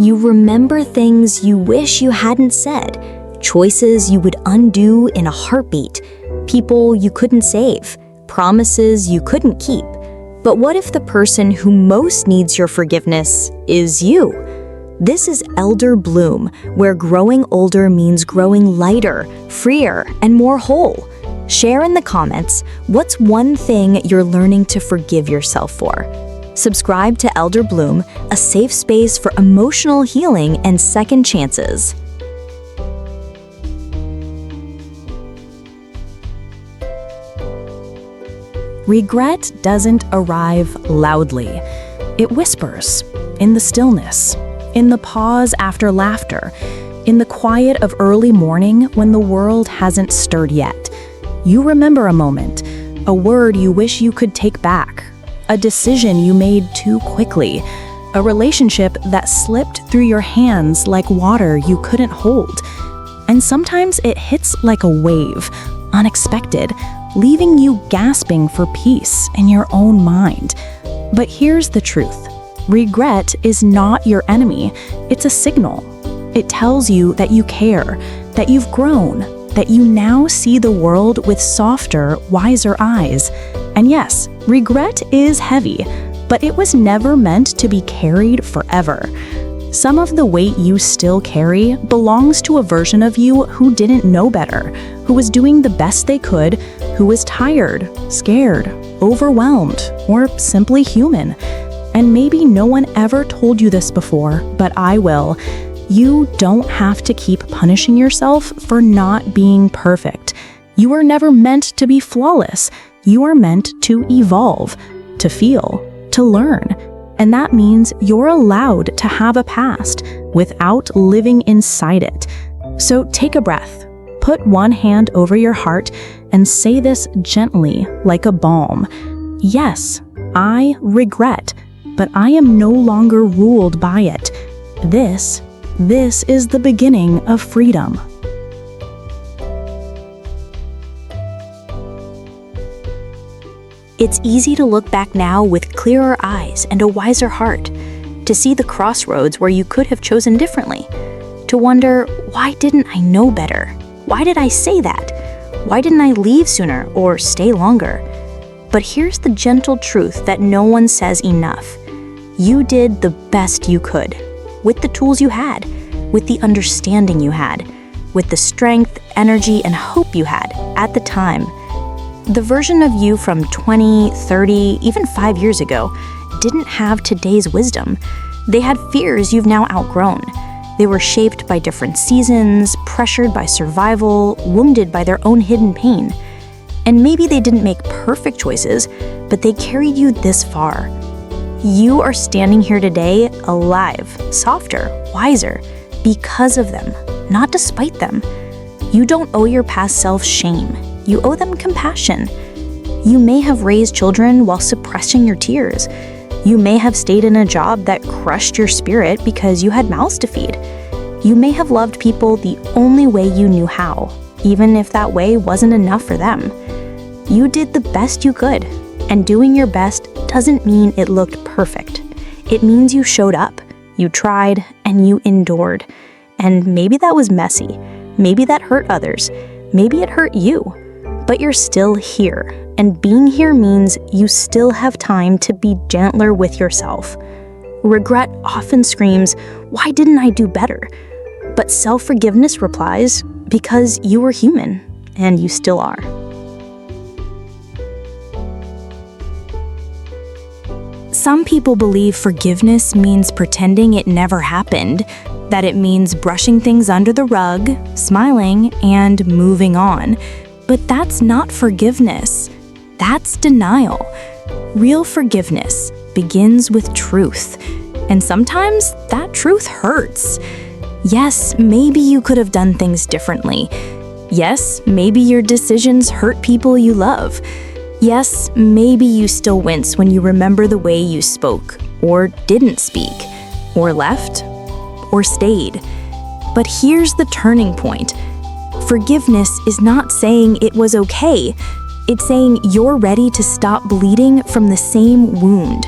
You remember things you wish you hadn't said, choices you would undo in a heartbeat, people you couldn't save, promises you couldn't keep. But what if the person who most needs your forgiveness is you? This is Elder Bloom, where growing older means growing lighter, freer, and more whole. Share in the comments, what's one thing you're learning to forgive yourself for? Subscribe to Elder Bloom, a safe space for emotional healing and second chances. Regret doesn't arrive loudly. It whispers in the stillness, in the pause after laughter, in the quiet of early morning when the world hasn't stirred yet. You remember a moment, a word you wish you could take back, a decision you made too quickly, a relationship that slipped through your hands like water you couldn't hold. And sometimes it hits like a wave, unexpected, leaving you gasping for peace in your own mind. But here's the truth. Regret is not your enemy. It's a signal. It tells you that you care, that you've grown, that you now see the world with softer, wiser eyes. And yes, regret is heavy, but it was never meant to be carried forever. Some of the weight you still carry belongs to a version of you who didn't know better, who was doing the best they could, who was tired, scared, overwhelmed, or simply human. And maybe no one ever told you this before, but I will. You don't have to keep punishing yourself for not being perfect. You were never meant to be flawless. You are meant to evolve, to feel, to learn. And that means you're allowed to have a past without living inside it. So take a breath, put one hand over your heart, and say this gently like a balm. Yes, I regret, but I am no longer ruled by it. This is the beginning of freedom. It's easy to look back now with clearer eyes and a wiser heart, to see the crossroads where you could have chosen differently, to wonder, why didn't I know better? Why did I say that? Why didn't I leave sooner or stay longer? But here's the gentle truth that no one says enough. You did the best you could, with the tools you had, with the understanding you had, with the strength, energy, and hope you had at the time. The version of you from 20, 30, even 5 years ago didn't have today's wisdom. They had fears you've now outgrown. They were shaped by different seasons, pressured by survival, wounded by their own hidden pain. And maybe they didn't make perfect choices, but they carried you this far. You are standing here today, alive, softer, wiser, because of them, not despite them. You don't owe your past self shame. You owe them compassion. You may have raised children while suppressing your tears. You may have stayed in a job that crushed your spirit because you had mouths to feed. You may have loved people the only way you knew how, even if that way wasn't enough for them. You did the best you could, and doing your best doesn't mean it looked perfect. It means you showed up, you tried, and you endured. And maybe that was messy. Maybe that hurt others. Maybe it hurt you. But you're still here, and being here means you still have time to be gentler with yourself. Regret often screams, "Why didn't I do better?" But self-forgiveness replies, "Because you were human, and you still are." Some people believe forgiveness means pretending it never happened, that it means brushing things under the rug, smiling, and moving on. But that's not forgiveness. That's denial. Real forgiveness begins with truth. And sometimes that truth hurts. Yes, maybe you could have done things differently. Yes, maybe your decisions hurt people you love. Yes, maybe you still wince when you remember the way you spoke, or didn't speak, or left, or stayed. But here's the turning point. Forgiveness is not saying it was okay. It's saying you're ready to stop bleeding from the same wound.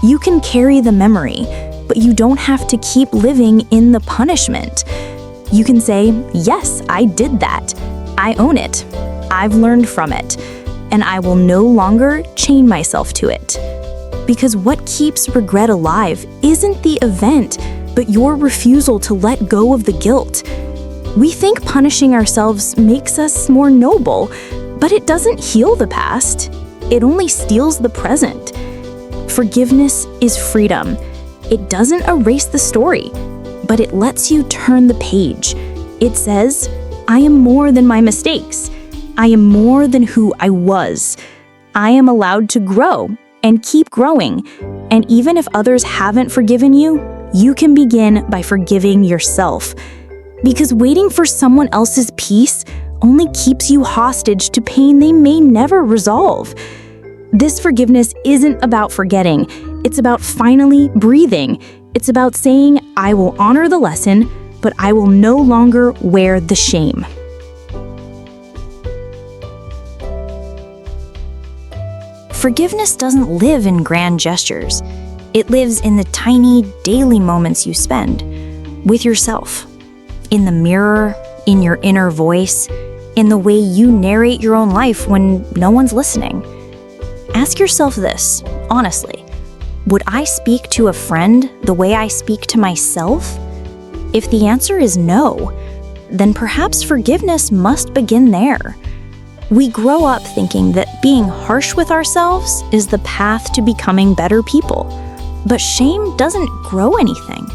You can carry the memory. but you don't have to keep living in the punishment. You can say, yes, I did that. I own it. I've learned from it. And I will no longer chain myself to it. Because what keeps regret alive isn't the event, but your refusal to let go of the guilt. We think punishing ourselves makes us more noble, but it doesn't heal the past. It only steals the present. Forgiveness is freedom. It doesn't erase the story, but it lets you turn the page. It says, I am more than my mistakes. I am more than who I was. I am allowed to grow and keep growing. And even if others haven't forgiven you, you can begin by forgiving yourself. Because waiting for someone else's peace only keeps you hostage to pain they may never resolve. This forgiveness isn't about forgetting. It's about finally breathing. It's about saying, I will honor the lesson, but I will no longer wear the shame. Forgiveness doesn't live in grand gestures. It lives in the tiny, daily moments you spend with yourself. In the mirror, in your inner voice, in the way you narrate your own life when no one's listening. Ask yourself this, honestly. Would I speak to a friend the way I speak to myself? If the answer is no, then perhaps forgiveness must begin there. We grow up thinking that being harsh with ourselves is the path to becoming better people. But shame doesn't grow anything.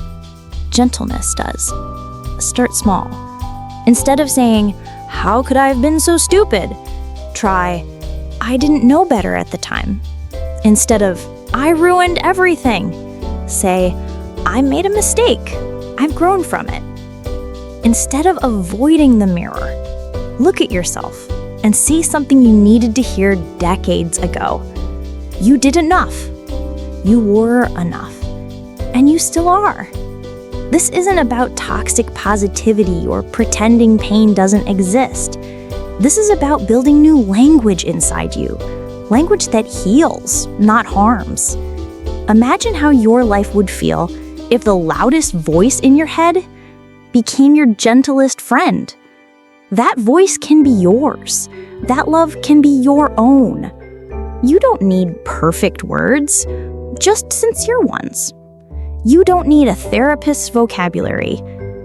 Gentleness does. Start small. Instead of saying, how could I have been so stupid? Try, I didn't know better at the time. Instead of, I ruined everything. Say, I made a mistake. I've grown from it. Instead of avoiding the mirror, look at yourself and see something you needed to hear decades ago. You did enough. You were enough. And you still are. This isn't about toxic positivity or pretending pain doesn't exist. This is about building new language inside you. Language that heals, not harms. Imagine how your life would feel if the loudest voice in your head became your gentlest friend. That voice can be yours. That love can be your own. You don't need perfect words, just sincere ones. You don't need a therapist's vocabulary,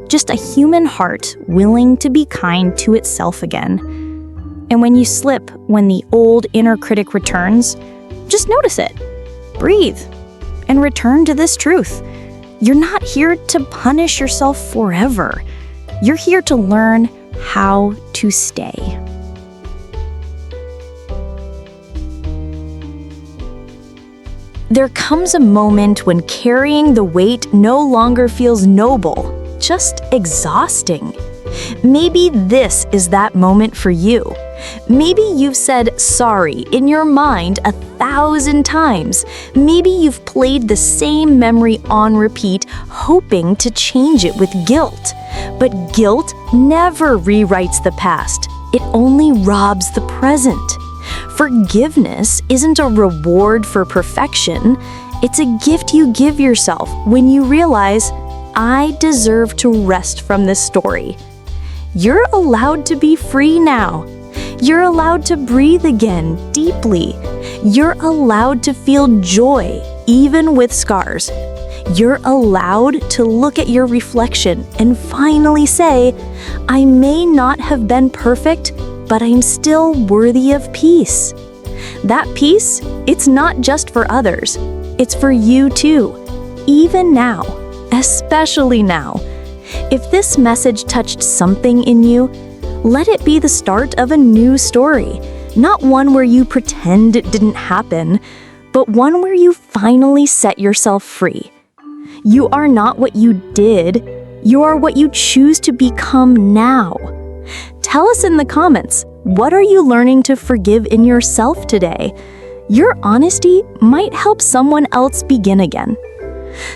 just a human heart willing to be kind to itself again. And when you slip, when the old inner critic returns, just notice it, breathe, and return to this truth. You're not here to punish yourself forever. You're here to learn how to stay. There comes a moment when carrying the weight no longer feels noble, just exhausting. Maybe this is that moment for you. Maybe you've said sorry in your mind 1,000 times. Maybe you've played the same memory on repeat, hoping to change it with guilt. But guilt never rewrites the past. It only robs the present. Forgiveness isn't a reward for perfection. It's a gift you give yourself when you realize, I deserve to rest from this story. You're allowed to be free now. You're allowed to breathe again deeply. You're allowed to feel joy, even with scars. You're allowed to look at your reflection and finally say, I may not have been perfect, but I'm still worthy of peace. That peace, it's not just for others. It's for you too, even now, especially now. If this message touched something in you, let it be the start of a new story, not one where you pretend it didn't happen, but one where you finally set yourself free. You are not what you did, you are what you choose to become now. Tell us in the comments, what are you learning to forgive in yourself today? Your honesty might help someone else begin again.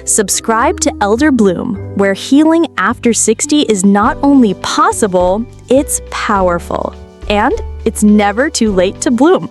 Subscribe to Elder Bloom, where healing after 60 is not only possible, it's powerful. And it's never too late to bloom.